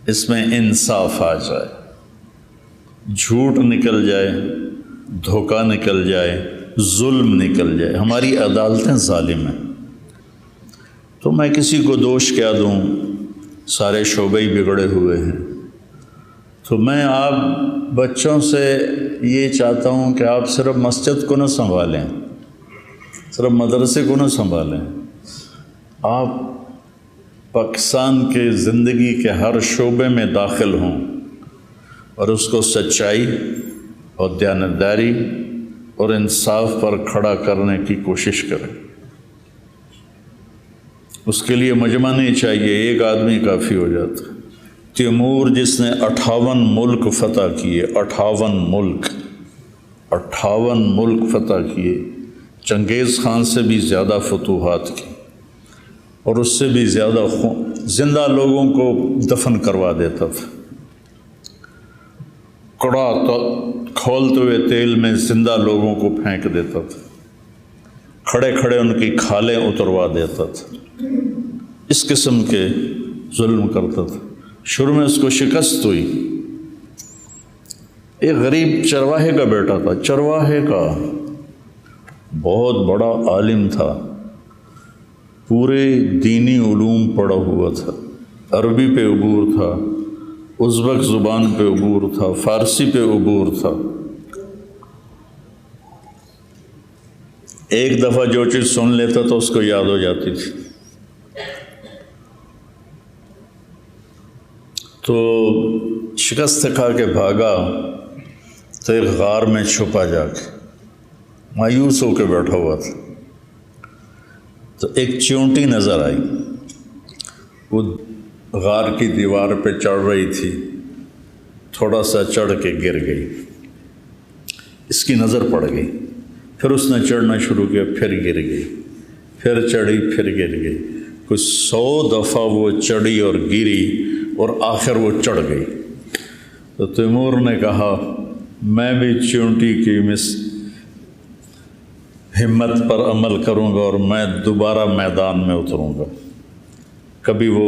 اس میں انصاف آ جائے، جھوٹ نکل جائے، دھوکہ نکل جائے، ظلم نکل جائے۔ ہماری عدالتیں ظالم ہیں، تو میں کسی کو دوش کیا دوں، سارے شعبے ہی بگڑے ہوئے ہیں۔ تو میں آپ بچوں سے یہ چاہتا ہوں کہ آپ صرف مسجد کو نہ سنبھالیں، صرف مدرسے کو نہ سنبھالیں، آپ پاکستان کے زندگی کے ہر شعبے میں داخل ہوں اور اس کو سچائی اور دیانتداری اور انصاف پر کھڑا کرنے کی کوشش کریں۔ اس کے لیے مجمع نہیں چاہیے، ایک آدمی کافی ہو جاتا۔ تیمور جس نے 58 ملک فتح کیے، 58 ملک فتح کیے، چنگیز خان سے بھی زیادہ فتوحات کی اور اس سے بھی زیادہ زندہ لوگوں کو دفن کروا دیتا تھا، کڑا کھولتے ہوئے تیل میں زندہ لوگوں کو پھینک دیتا تھا، کھڑے کھڑے ان کی کھالیں اتروا دیتا تھا، اس قسم کے ظلم کرتا تھا۔ شروع میں اس کو شکست ہوئی، ایک غریب چرواہے کا بیٹا تھا، چرواہے کا، بہت بڑا عالم تھا، پورے دینی علوم پڑھا ہوا تھا، عربی پہ عبور تھا، ازبک زبان پہ عبور تھا، فارسی پہ عبور تھا۔ ایک دفعہ جو چیز سن لیتا تو اس کو یاد ہو جاتی تھی۔ تو شکست کھا کے بھاگا تو ایک غار میں چھپا جا کے مایوس ہو کے بیٹھا ہوا تھا، تو ایک چیونٹی نظر آئی، وہ غار کی دیوار پہ چڑھ رہی تھی، تھوڑا سا چڑھ کے گر گئی، اس کی نظر پڑ گئی، پھر اس نے چڑھنا شروع کیا، پھر گر گئی، پھر چڑھی، پھر گر گئی، کچھ 100 دفعہ وہ چڑھی اور گری اور آخر وہ چڑھ گئی۔ تو تیمور نے کہا میں بھی چیونٹی کی ہمت پر عمل کروں گا اور میں دوبارہ میدان میں اتروں گا۔ کبھی وہ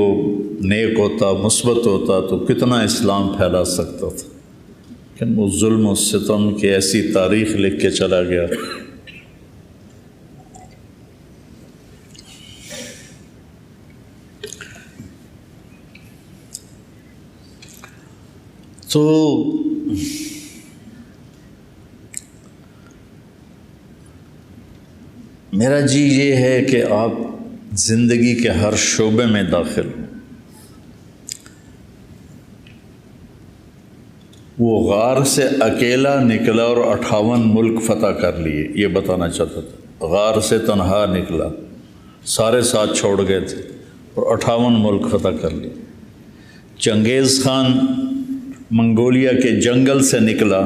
نیک ہوتا، مثبت ہوتا تو کتنا اسلام پھیلا سکتا تھا، لیکن وہ ظلم و ستم کی ایسی تاریخ لکھ کے چلا گیا۔ تو میرا جی یہ ہے کہ آپ زندگی کے ہر شعبے میں داخل ہوں۔ وہ غار سے اکیلا نکلا اور 58 ملک فتح کر لیے، یہ بتانا چاہتا تھا۔ غار سے تنہا نکلا، سارے ساتھ چھوڑ گئے تھے اور 58 ملک فتح کر لیے۔ چنگیز خان منگولیا کے جنگل سے نکلا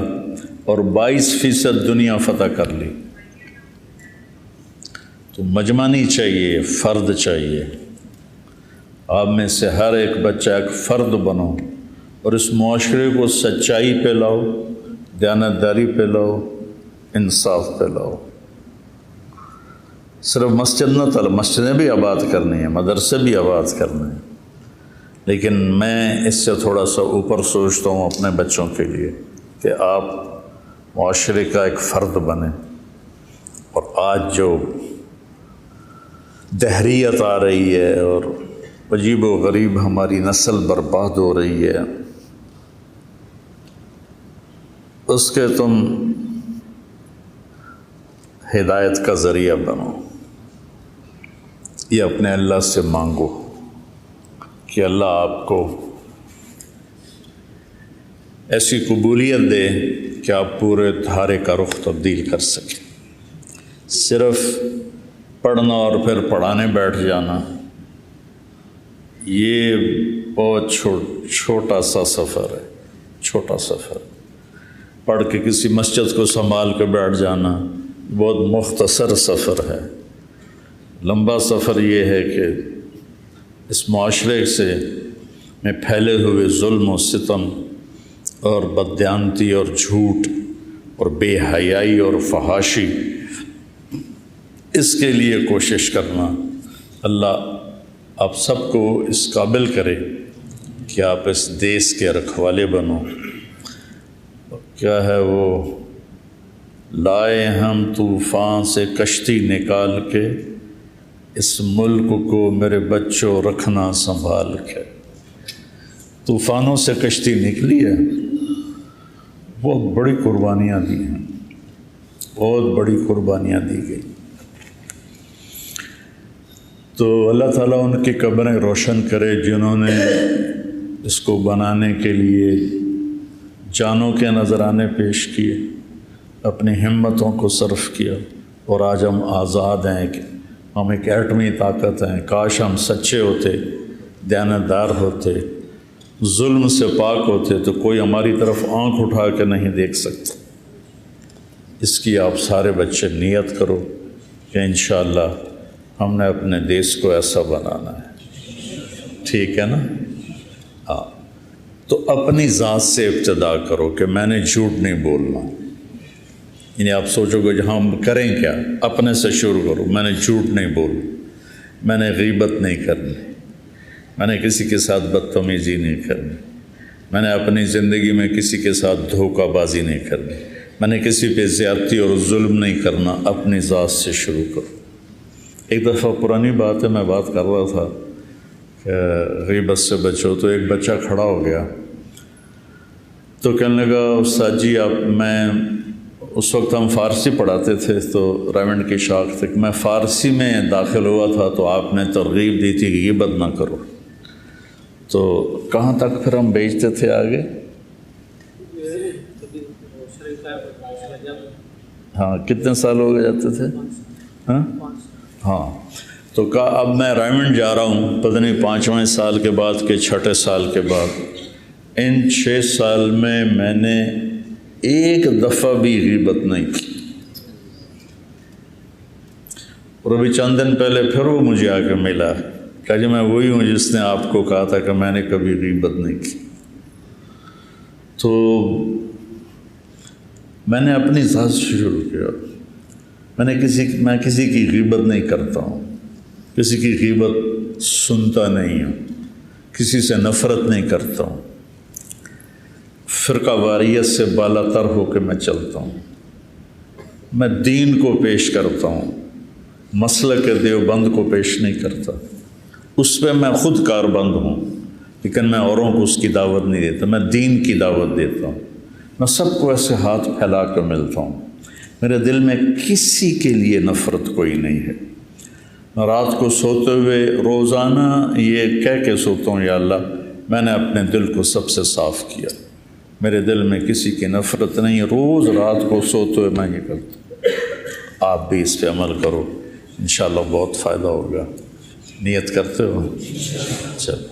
اور 22% دنیا فتح کر لی۔ تو مجمع نہیں چاہیے، فرد چاہیے۔ آپ میں سے ہر ایک بچہ ایک فرد بنو اور اس معاشرے کو سچائی پہ لاؤ، دیانتداری پہ لاؤ، انصاف پہ لاؤ۔ صرف مسجد نہ طلب، مسجدیں بھی آباد کرنی ہیں، مدرسے بھی آباد کرنے ہیں، لیکن میں اس سے تھوڑا سا اوپر سوچتا ہوں اپنے بچوں کے لیے کہ آپ معاشرے کا ایک فرد بنیں۔ آج جو دہریت آ رہی ہے اور عجیب و غریب ہماری نسل برباد ہو رہی ہے، اس کے تم ہدایت کا ذریعہ بنو۔ یہ اپنے اللہ سے مانگو کہ اللہ آپ کو ایسی قبولیت دے کہ آپ پورے دھارے کا رخ تبدیل کر سکیں۔ صرف پڑھنا اور پھر پڑھانے بیٹھ جانا یہ بہت چھوٹا سا سفر ہے، چھوٹا سفر۔ پڑھ کے کسی مسجد کو سنبھال کے بیٹھ جانا بہت مختصر سفر ہے۔ لمبا سفر یہ ہے کہ اس معاشرے سے میں پھیلے ہوئے ظلم و ستم اور بددیانتی اور جھوٹ اور بے حیائی اور فحاشی، اس کے لیے کوشش کرنا۔ اللہ آپ سب کو اس قابل کرے کہ آپ اس دیس کے رکھوالے بنو۔ کیا ہے وہ، لائے ہم طوفان سے کشتی نکال کے، اس ملک کو میرے بچوں رکھنا سنبھال کے۔ طوفانوں سے کشتی نکلی ہے، بہت بڑی قربانیاں دی ہیں، بہت بڑی قربانیاں دی گئی۔ تو اللہ تعالیٰ ان کی قبریں روشن کرے جنہوں نے اس کو بنانے کے لیے جانوں کے نذرانے پیش کیے، اپنی ہمتوں کو صرف کیا، اور آج ہم آزاد ہیں کہ ہم ایک ایٹمی طاقت ہیں۔ کاش ہم سچے ہوتے، دیانتدار ہوتے، ظلم سے پاک ہوتے تو کوئی ہماری طرف آنکھ اٹھا کے نہیں دیکھ سکتا۔ اس کی آپ سارے بچے نیت کرو کہ انشاءاللہ ہم نے اپنے دیس کو ایسا بنانا ہے، ٹھیک ہے نا؟ ہاں، تو اپنی ذات سے ابتدا کرو کہ میں نے جھوٹ نہیں بولنا۔ یعنی آپ سوچو گے جہاں ہم کریں کیا، اپنے سے شروع کرو۔ میں نے جھوٹ نہیں بولنا، میں نے غیبت نہیں کرنی، میں نے کسی کے ساتھ بدتمیزی نہیں کرنی، میں نے اپنی زندگی میں کسی کے ساتھ دھوکہ بازی نہیں کرنی، میں نے کسی پہ زیادتی اور ظلم نہیں کرنا۔ اپنی ذات سے شروع کرو۔ ایک دفعہ پرانی بات ہے، میں بات کر رہا تھا کہ غیبت سے بچو، تو ایک بچہ کھڑا ہو گیا تو کہنے لگا استاد جی آپ، میں اس وقت ہم فارسی پڑھاتے تھے تو ریونڈ کی شاخ تک میں فارسی میں داخل ہوا تھا، تو آپ نے ترغیب دی تھی کہ غیبت نہ کرو۔ تو کہاں تک پھر ہم بیچتے تھے آگے؟ ہاں، کتنے سال ہو گئے جاتے تھے؟ ہاں، تو کہا اب میں ریونڈ جا رہا ہوں، پتہ نہیں 5ویں سال کے بعد کہ 6 سال کے بعد، ان 6 سال میں نے ایک دفعہ بھی غیبت نہیں کی۔ اور ابھی چند دن پہلے پھر وہ مجھے آ کے ملا، کہا جی میں وہی ہوں جس نے آپ کو کہا تھا کہ میں نے کبھی غیبت نہیں کی۔ تو میں نے اپنی ذات سے شروع کیا، میں کسی کی غیبت نہیں کرتا ہوں، کسی کی غیبت سنتا نہیں ہوں، کسی سے نفرت نہیں کرتا ہوں، فرقہ واریت سے بالا تر ہو کے میں چلتا ہوں، میں دین کو پیش کرتا ہوں، مسلک دیوبند کو پیش نہیں کرتا، اس پہ میں خود کاربند ہوں، لیکن میں اوروں کو اس کی دعوت نہیں دیتا، میں دین کی دعوت دیتا ہوں۔ میں سب کو ایسے ہاتھ پھیلا کر ملتا ہوں، میرے دل میں کسی کے لیے نفرت کوئی نہیں ہے۔ میں رات کو سوتے ہوئے روزانہ یہ کہہ کے سوتا ہوں، یا اللہ میں نے اپنے دل کو سب سے صاف کیا، میرے دل میں کسی کی نفرت نہیں۔ روز رات کو سوتے ہوئے میں یہ کرتا ہوں۔ آپ بھی اس پہ عمل کرو، انشاءاللہ بہت فائدہ ہوگا۔ نیت کرتے ہو؟ چل